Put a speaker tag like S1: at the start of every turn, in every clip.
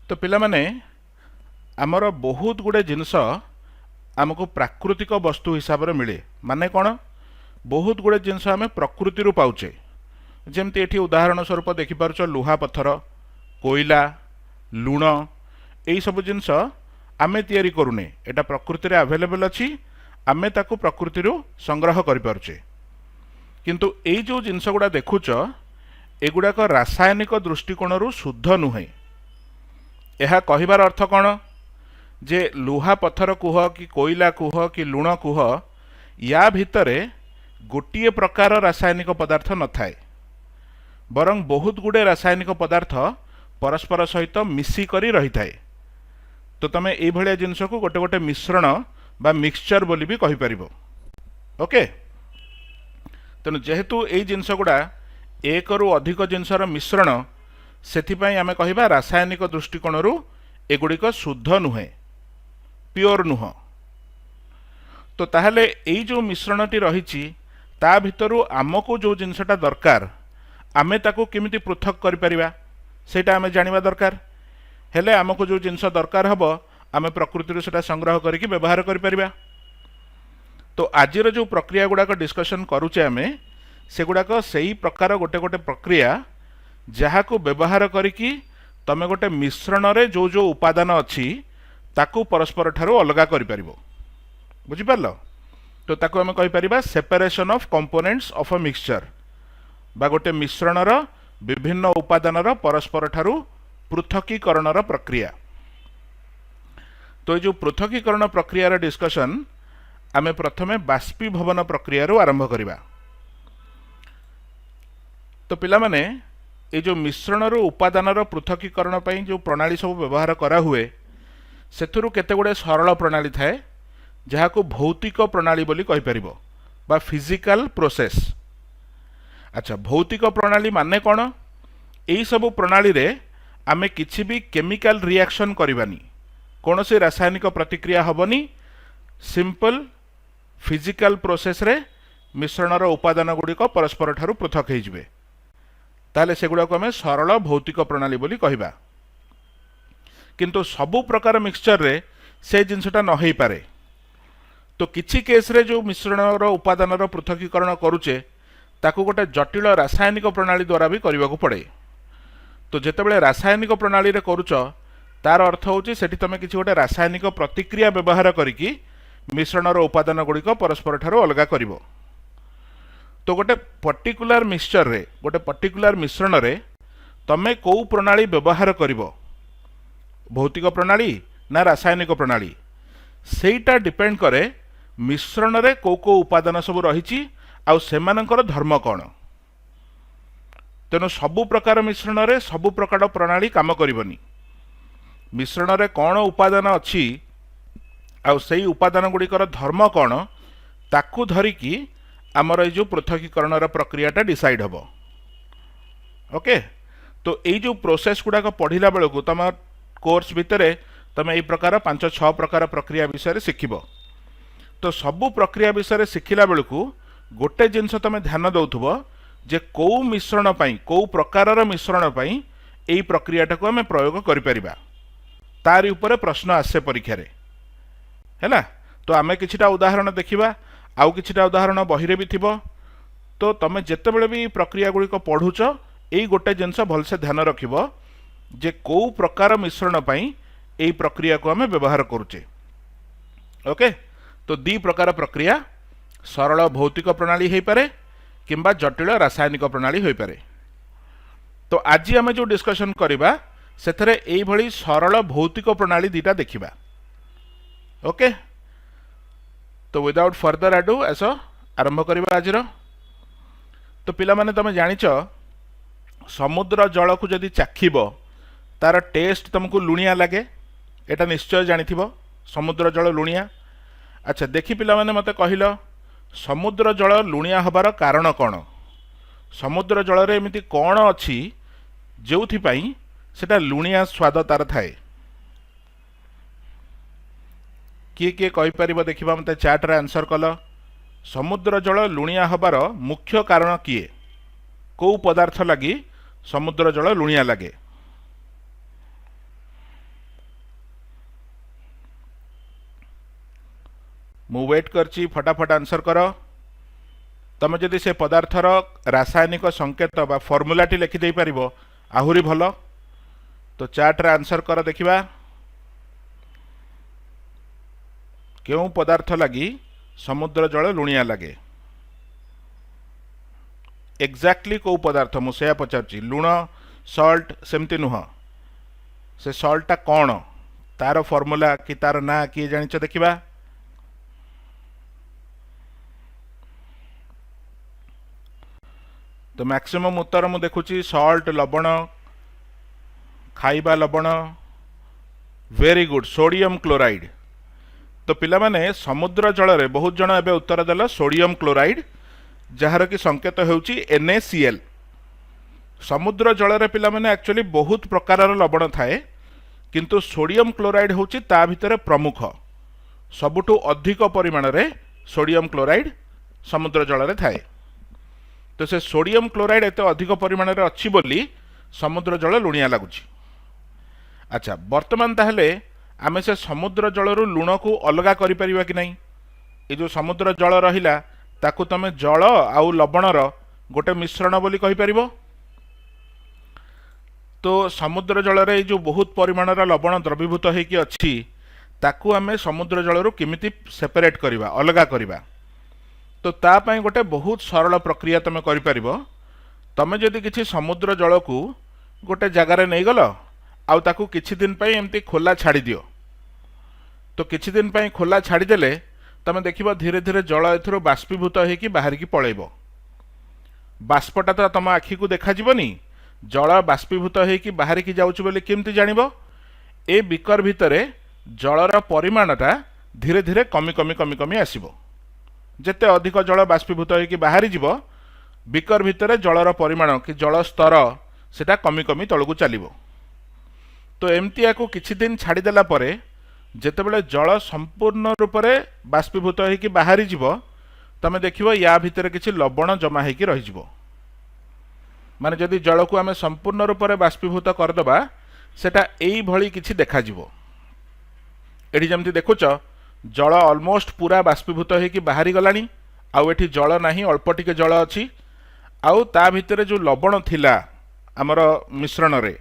S1: तो पिला माने आमर बहुत गुड़े जिनस आमको प्राकृतिक वस्तु हिसाब से मिले माने कौन बहुत गुड़े जिनस आम प्रकृति पाचे जमती एठी उदाहरण स्वरूप देखिपार लुहा पत्थर कोयला लुण यही सब जिनस आमे तैयारी करूने एटा प्रकृति रे अवेलेबल अच्छी आमे ताकू प्रकृति संग्रह करें किंतु एई जो जिनस गुड़ा देखुच एगुड़ाक रासायनिक दृष्टिकोण शुद्ध नुहे। यह कहिबार अर्थ कौन जे लुहा पत्थर कुह कि कोयला कुह कि लुण कुह या भितरे गोटिए प्रकार रासायनिक पदार्थ न थाए बरं बहुत गुड़े रासायनिक पदार्थ परस्पर सहित मिसिकरी रही थाए। तो तमें ये भाया जिनस को गोटे गोटे मिश्रण बा मिक्सचर बोली भी कहि परिबो। ओके तेणु जेहेतु यही जिनस गुड़ा एक रु अधिक जिनसर मिश्रण सेथिपाई आमे कहिबा रासायनिक दृष्टिकोण एगुड़िक शुद्ध नुहे प्योर नुह। तो ताहले एई जो मिश्रणटी रही ता भितरु आमको जो जिनसटा दरकार आमे ताको केमिति पृथक करि परिबा सेटा आमे जानिबा दरकार। हेले आमको जो जिनस दरकार हबो आमे प्रकृति सेटा संग्रह करके व्यवहार करि परिबा। तो आजिर जो प्रक्रिया गुड़ाक डिस्कशन करूचे आमे सेगुड़ाक सही प्रकार गोटे गोटे प्रक्रिया जहाँ को व्यवहार करिकी तमे गोटे मिश्रण रे जो जो उपादान अच्छी ताकू परस्पर ठारू अलगा करि परिबो। बुझि पारलो? तो ताकू आमे कहि परिबा separation of components of a mixture बा गोटे मिश्रण रो विभिन्न उपादान रो परस्पर ठारू पृथकीकरण प्रक्रिया। तो ये जो पृथकीकरण प्रक्रिया डिस्कशन आमे प्रथमे बाष्पीभवन प्रक्रिया आरंभ करिबा। तो पिला माने ये जो मिश्रण उपादान पृथकीकरण पई जो प्रणाली सब व्यवहार करा हुए सेथुरु केते गुडे सरल प्रणाली थाए जहाँ को भौतिक प्रणाली बोली कहि परिबो बा फिजिकल प्रोसेस। अच्छा भौतिक प्रणाली माने कौन यही सब प्रणाली रे आमे किछि भी केमिकल रिएक्शन करबानी कौन से रासायनिक प्रतिक्रिया हबनी सिंपल फिजिकल प्रोसेस रे मिश्रणर उपादान गुड़िक परस्पर ठारू पृथक होइजिबे ताले सेगुड़ा को आमे सरल भौतिक प्रणाली बोली कहिबा। किंतु सबु प्रकार मिक्सचर रे से जिनसटा न होई पारे। तो किछि केस रे जो मिश्रणर उपादानर पृथकीकरण करूचे ताकू गोटे जटिल रासायनिक प्रणाली द्वारा भी करने को पड़े। तो जितेबाला रासायनिक प्रणाली रे करूच तार अर्थ होची सेठी तमे किछि गोटे रासायनिक प्रतिक्रिया व्यवहार करिकी मिश्रणर उपादान गुड़िक परस्पर ठारू अलगा करिवो। तो गोटे पर्टिकुलर मिक्सचर रे गोटे पर्टिकुलर मिश्रण रे तमे को प्रणाली व्यवहार करिवो भौतिक प्रणाली ना रासायनिक प्रणाली सेटा डिपेंड करे मिश्रण रे को उपादान सब रही आउ सेमानकर धर्म कौन। तेणु सबु प्रकार मिश्रण रे सबु प्रकार प्रणाली काम करिवनी मिश्रण रे कौन उपादान अच्छी आउ सेई उपादान गुड़िकर धर्म कौन ताकू धरिकी आमर ये जो पृथकीकरण प्रक्रियाटा डिसाइड हबो। ओके तो ये जो प्रोसेस गुड़ाक पढ़िला बेलू तुम कोर्स भितर तुम यही प्रकार 5-6 प्रकार प्रक्रिया विषय शिखिब। तो सबु प्रक्रिया विषय शिखिला बेलू गोटे जिनस तुम ध्यान दौथुब जे कौ मिश्रण पई कौ प्रकार मिश्रण पई एई प्रक्रियाटा को आम प्रयोग करिपरिबा तारि उपरे प्रश्न आसे परीक्षा रे हैला। तो आमे किछिटा उदाहरण देखिबा आउ किछिटा उदाहरण बहिरे भी थिबो। तो तमे जेतेबेले भी प्रक्रिया गुड़िक पढ़ुच एई गोटे जिनस भलसे ध्यान रखिबो जे कौ प्रकार मिश्रण पई एई प्रक्रिया को आमे व्यवहार करूचे। ओके तो दी प्रकार प्रक्रिया सरल भौतिक प्रणाली हो पारे किंबा जटिल रासायनिक प्रणाली हो पारे। तो आज आम जो डिस्कशन करवा से भली सरल भौतिक प्रणाली दीटा देखिबा। ओके तो विदाउट फर्दर आडू एस आरंभ करवा आज। तो पिला माने तमे जानिच समुद्र जल को जदि चाखिब तार टेस्ट तुमको लुणिया लगे एटा निश्चय जानिथिबो समुद्र जल लुणिया। अच्छा देखि पिला माने मते कहिल समुद्र जल लुणिया हबार कारण कौन समुद्र जल रे एमिति कौन अच्छी जोथि पई सेटा लुणिया स्वाद तार थाए किए किए कहि परिबो देखिबा मते चार्ट रे आंसर कल समुद्र जल लुणिया हबार मुख्य कारण किए को पदार्थ लगी समुद्र जल लुणिया लगे। मु वेट करची फटाफट आंसर कर। तुम जदि से पदार्थर रासायनिक संकेत बा फर्मुलाटी लिखिदे पार आहुरी भल। तो चार्ट रे आंसर कर देखिबा क्यों पदार्थ लगी समुद्र जल लुणिया लगे। एक्जाक्टली कौ पदार्थ मुझे पचार लुण सल्ट सेमती नुह से सल्टा कौन तार फर्मुला कि तार ना किए जानिच देखिबा। तो मैक्सिमम उत्तर मु देखुची सल्ट लवण खाइबा लवण वेरी गुड सोडियम क्लोराइड। तो पिला माने समुद्र जल रे बहुत जन एबे उत्तर देला सोडियम क्लोराइड जार कि संकेत होउची NaCl। समुद्र जल रे पिला माने एक्चुअली बहुत प्रकार लवण थाए किंतु सोडियम क्लोराइड होउची ता भितरे प्रमुख सबुठु अधिक परिमाण रे सोडियम क्लोराइड समुद्र जल रे थाए। तो से सोडियम क्लोराइड एते अधिक परिमाण रे अछि बोली समुद्र जल लुणिया लागुची। अच्छा वर्तमान ताहले आमे से समुद्र जलरू लुण को अलगा करि परिबा कि नहीं। ए जो समुद्र जल रहिला ताकू तमे जल आउ लवणर गोटे मिश्रण बोली कहि परिबो। तो समुद्र जल रे जो बहुत परिमाणर लवण द्रवीभूत होइकी अछि ताकू आमे समुद्र जलरू केमिति सेपरेट करिबा अलगा करिबा। तो ता पई गोटे बहुत सरल प्रक्रिया तमे करि परिबो। तमे जदि किछि समुद्र जल को गोटे जगार नहीं गल आउ ताकू किछि दिन पई एमती खोला छाड़ी दियो। तो किछि दिन पई खोला छाड़ी देले तमे देखिबो धीरे धीरे जल एथरो बाष्पीभूत होइकी बाहर की पळेइबो। बाष्पटा तो तम आखि को देखा जीवनी जल बाष्पीभूत होइकी बाहर की जाउछ बोली केमती जानिबो। ए बिकर भितरे जलर परिमाणटा धीरे धीरे कमी कमी कमी कमी आसीबो। जेते अधिक जल बाष्पीभूत होइकी बाहर जीवो बिकर भितरे जलर परिमाण कि जल स्तर सेटा कमी कमी तळकु चलिबो। तो एमती याकू किछि दिन छाड़ी देला परे जेतेबेले जल संपूर्ण रूप से बाष्पीभूत होइकी बाहरी जीवो तमे देखिबो या भितरे किछि लवण जमा होइकी रहिजिवो। माने जदि जल को आमे संपूर्ण रूप से बाष्पीभूत करदबा सेटा एई भली किछि देखा जीवो। एठी जेमति देखुच जल ऑलमोस्ट पूरा बाष्पीभूत होइकी बाहरी गलानी आउ एठी जल नाही अल्प टिके जल अछि आउ ता भितरे जो लवण थिला हमर मिश्रण रे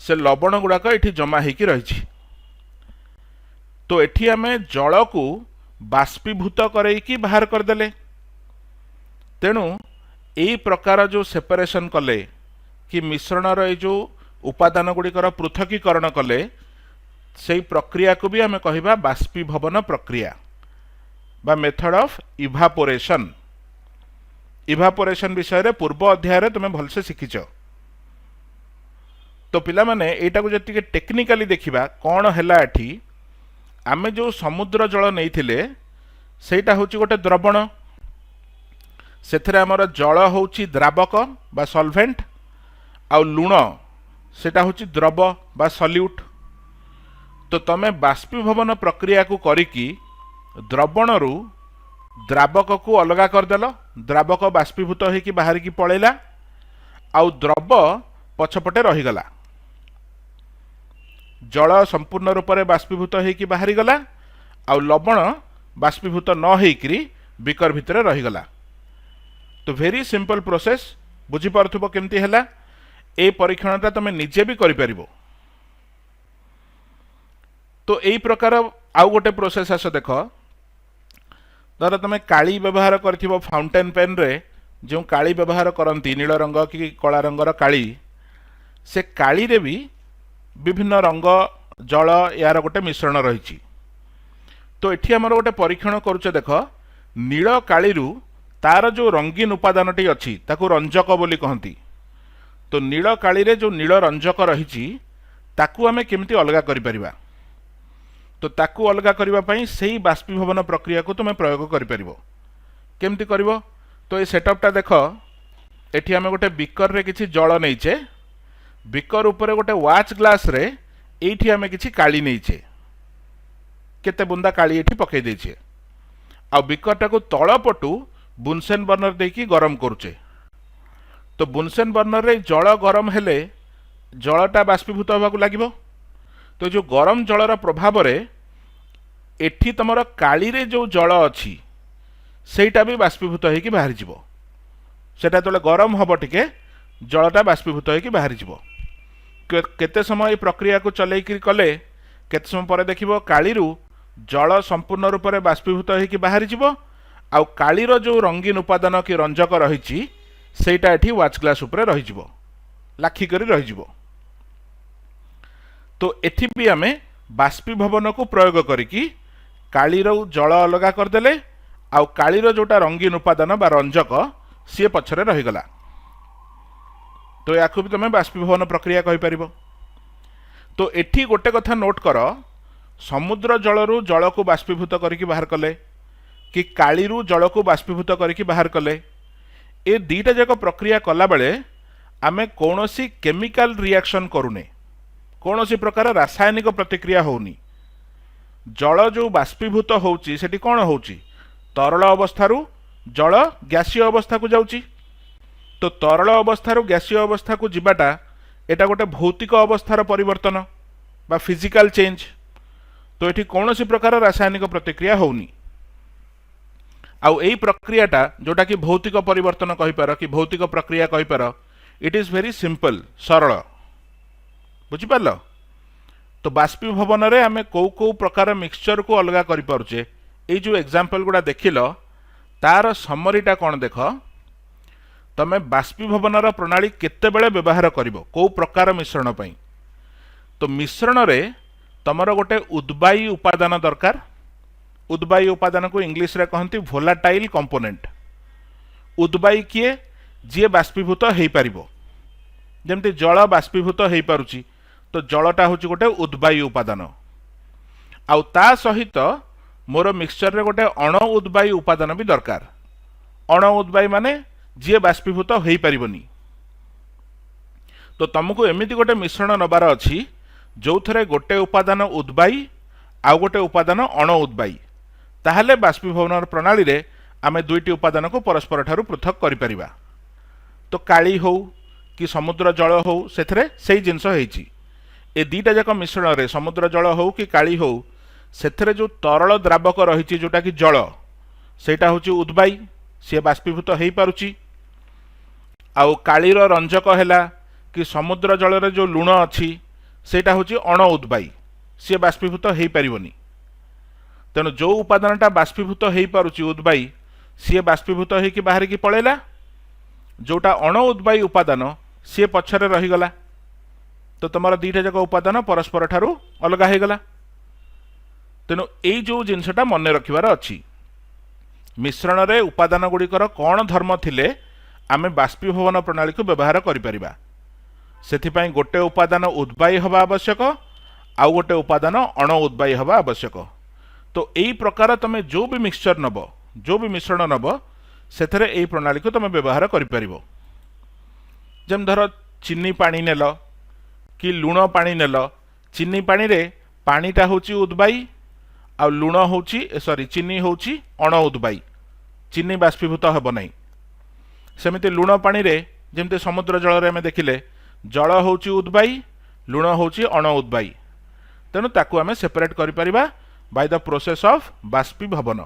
S1: से लवण गुड़ाक एठी जमा होइकी रहिछि। तो एठी आमे जल को बाष्पीभूत करैकी बाहर करदेले। तेणु एई प्रकार जो सेपरेशन कले कि मिश्रणर ए जो उपादान गुड़िकर पृथकीकरण कले से प्रक्रिया को भी आमे कहिबा बाष्पीभवन प्रक्रिया बा मेथड ऑफ इभापोरेशन। इभापोरेशन विषय रे पूर्व अध्याय रे तुमे भलसे शिखिछ। तो पिला माने एटा को जति के टेक्निकली देखिबा कोन हैला एठी आमे जो समुद्र जल नैथिले सेटा होची गोटे द्रवण। सेथरे हमर जल होची द्रावक बा सॉल्वेंट आ लुण सेटा होची द्रव बा सॉल्यूट। तो तमे बाष्पीभवन प्रक्रिया को करिकी द्रवणरू द्रावक को अलगा करदेल। द्रावक बाष्पीभूत होइकी बाहर की पळेला आउ द्रव पछपटे रहीगला। जल संपूर्ण रूप से बाष्पीभूत होइकी बाहरी गला आउ लवण बाष्पीभूत न होइकरी बिकर भितरे रहीगला। तो वेरी सिंपल प्रोसेस बुझी पारथुबो केमती हैला। ए परीक्षणटा तमे निजे भी करि परिबो। तो एई प्रकार आउ गोटे प्रोसेस आस देख धर तमे काली व्यवहार करथिबो फाउंटेन पेन रे जो काली व्यवहार करंती नील रंग कि कला रंगर काली से काली रे भी विभिन्न रंग जल यार गोटे मिश्रण रही। तो एठी हमर गोटे परीक्षण करूचे देख नील कालीरू तार जो रंगीन उपादानटी अछि ताकू रंजक बोली कहंती। तो नील काली रे जो नील रंजक रही ताकू आमे केमती अलगा करि परिबा। तो ताकू अलगा करिबा पई सेही बाष्पीभवन प्रक्रिया को तुमे प्रयोग करि परिबो। केमती करिवो तो ए सेटअपटा देख एठी आमे गोटे बिकर रे किछि जल नैचे बिकर ऊपर गोटे वाच ग्लास रे एठी आमे किछि काली नैचे केते बुंदा काली एठी पकई देछे आ बिकरटा को तळ पटु बुनसेन बर्नर देकी गरम करूचे। तो बुनसेन बर्नर रे जल गरम हेले जलटा बाष्पीभूत होबाकू लागिबो। तो जो गरम जलर प्रभाव रे एठी तमर काली रे जो जल अछि सेटा भी बाष्पीभूत होइकी बाहरी जीवो सेटा तले गरम हबो टिके जलटा बाष्पीभूत होइकी बाहरी जीवो केते समय ए प्रक्रिया को चलेइकी कले केते समय पर देखिबो कालीरू जल संपूर्ण रूप से बाष्पीभूत होइकी बाहरी जीवो आउ कालीर जो रंगीन उपादान कि रंजक रही सेटा एठी वाच ग्लास उपरे रही जीवो लाखी करी रही जीवो। तो एठी भी आमे बाष्पीभवन को प्रयोग करिकी कालीर जल अलगा करदेले आउ कालीर जोटा रंगीन उपादान बा रंजक सी पछरे रहीगला। तो या भी तुम बाष्पीभवन प्रक्रिया कहि परिबो। तो एठी गोटे कथा नोट कर समुद्र जलरू जल को बाष्पीभूत करके बाहर कले कि कालीरू जल को बाष्पीभूत करके बाहर कले ए दीटा जाक प्रक्रिया कला बेले आमे कौनसी केमिकल रिएक्शन करूने कौनसी प्रकार रासायनिक प्रतिक्रिया होनी जल जो बाष्पीभूत होउची सेठी कौन होउची तरल अवस्थारू जल गैसीय अवस्था को जाउची। तो तरल अवस्थारू गैसीय अवस्था को जिबाटा एटा गोटे भौतिक अवस्थार परिवर्तन बा फिजिकल चेंज। तो ये कौन सी प्रकार रासायनिक प्रतिक्रिया होनी आउ एई प्रक्रियाटा जोटा कि भौतिक परिवर्तन कहिपार कि भौतिक प्रक्रिया कहिपार इट इज वेरी सिंपल सरल बुझिपार। तो बाष्पीभवन रे आमे कौ कौ प्रकार मिक्सचर को अलगा करि पारुचे ए जो एग्जांपल गुडा देखिल तार समरीटा कौन देख तमे बाष्पीभवनर प्रणाली केते बेले व्यवहार करिवो कौ प्रकार मिश्रण पई। तो मिश्रण रे तमर गोटे उद्बायी उपादान दरकार उद्बायी उपादान को इंग्लिश रे कहंती वोलाटाइल कंपोनेंट। उद्बायी किए जी बाष्पीभूत हो पारिबो जेमती जल बाष्पीभूत हो पारुची तो जलटा हूँ गोटे उद्बायी उपादान आउ ता सहित मोर मिक्सचर रे गोटे अण उद्बायी उपादान भी दरकार। अण उद्बायी माने जी बाष्पीभूत हो पारिबोनी। तो तुमको एमिति गोटे मिश्रण नबार अछि जो थरे गोटे उपादान उद्बायी आउ गोटे उपादान अण उद्बायी ताहले बाष्पीभवन प्रणाली रे आमे दुईटी उपादान को परस्पर ठारू पृथक करि परिबा। तो काली हो कि समुद्र जल हो सेथरे सेही जिंस हेछि ए दीटा जाक मिश्रण रे समुद्र जल हो कि काली हो सेथरे जो तरल द्रावक रही जोटा कि जल सेटा होछि उद्बायी सी बाष्पीभूत हो पारुची आउ कालीर रंजक हैला कि समुद्र जल रे जो लुण अछि सेटा होछि अण उद्बायी सी बाष्पीभूत हो पारिबोनी। तेणु जो उपादानटा बाष्पीभूत हो पारुची उद्बायी सी बाष्पीभूत होइकी बाहर की पळेला जोटा अण उद्बायी उपादान सी पछरे रहीगला। तो तुम दीटा जाक उपादान परस्पर ठारू अलगा हो गला। तेणु एई जो जिनसटा मन रखिबार अछि मिश्रण रे उपादान गुड़िकर कौन धर्म थिले आमे बाष्पीभवन प्रणाली को व्यवहार करि परिबा। सेथिपाई गोटे उपादान उद्बायी हवा आवश्यक आउ गोटे उपादान अण उद्बायी हवा आवश्यक। तो एई प्रकार तमे जो भी मिक्सचर नब जो भी मिश्रण नब सेथरे एई प्रणाली को तमे व्यवहार करि परिबो। जेम धर चीनी पानी नेल कि लुण पानी नेल चीनी पानी रे पानीटा होची उद्बायी आ लुण होची सॉरी चीनी होची अण उद्बायी चीनी बाष्पीभूत हेब नहीं। सेमिति लुण पानी रे जेमते समुद्र जल रे आमे देखिले जल होची उद्बायी लुण होची अण उद्बायी तेणु ताकू आमे सेपरेट करि परिबा बाय द प्रोसेस ऑफ बाष्पीभवन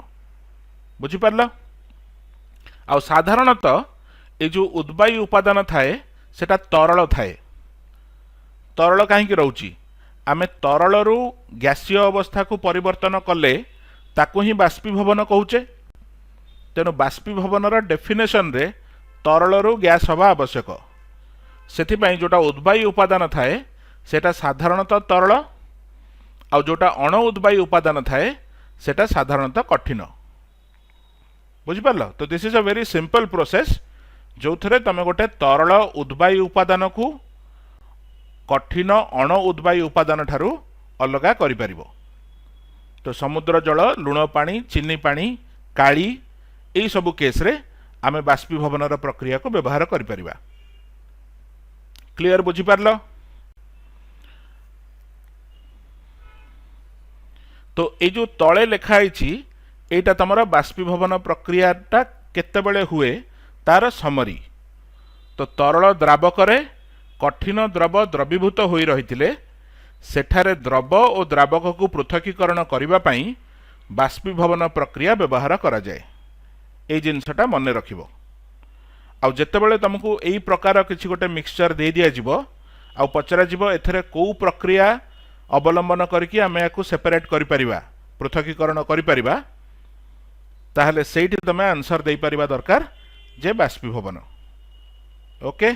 S1: बुझी पारल। आ साधारणतः ए जो उद्बायी उपादान थाए सेटा तरल थाए तरल कहीं रोची आमे तरलरू गैसीय अवस्था को परिवर्तन कले ताकू ही बाष्पीभवन कहूचे। तेणु बाष्पीभवनर डेफिनेशन रे तरलरू गैस हवा आवश्यक। सेथिपाई जोटा उद्बायी उपादान थाए सेटा साधारणतः तरल आउ जोटा अण उद्बायी उपादान थाए सेटा साधारणतः कठिन बुझिपारल। तो this is a very simple process जो थरे तमे गोटे तरल उद्बायी उपादान को कठिन अण उद्बायी उपादान ठारू अलगा करि परिबो। तो समुद्र जल लुण पानी चीनी पानी काली एई सबु केस रे आमे बाष्पीभवनर प्रक्रिया को व्यवहार करि परिबा। क्लियर बुझी पारल। तो ये जो तले लिखाई एटा तमर बाष्पीभवन प्रक्रियाटा केतेबेले हुए तार समरी। तो तरल द्रावक रे कठिन द्रव द्रवीभूत होई रहिथिले सेठारे द्रव और द्रावक को पृथकीकरण करिबा पई बाष्पीभवन प्रक्रिया व्यवहार करा जाए ए जिनसटा मन रखिबो आउ जेतेबेले तुमको एई प्रकार किछि गोटे मिक्सचर दे दिया जिवो आउ पचरा जिवो एथरे को प्रक्रिया अवलंबन करके आमे याकू सेपरेट करि परिबा पृथकीकरण करि परिबा ताहले सेठी तमे आंसर दे परिबा दरकार जे बाष्पीभवन ओके।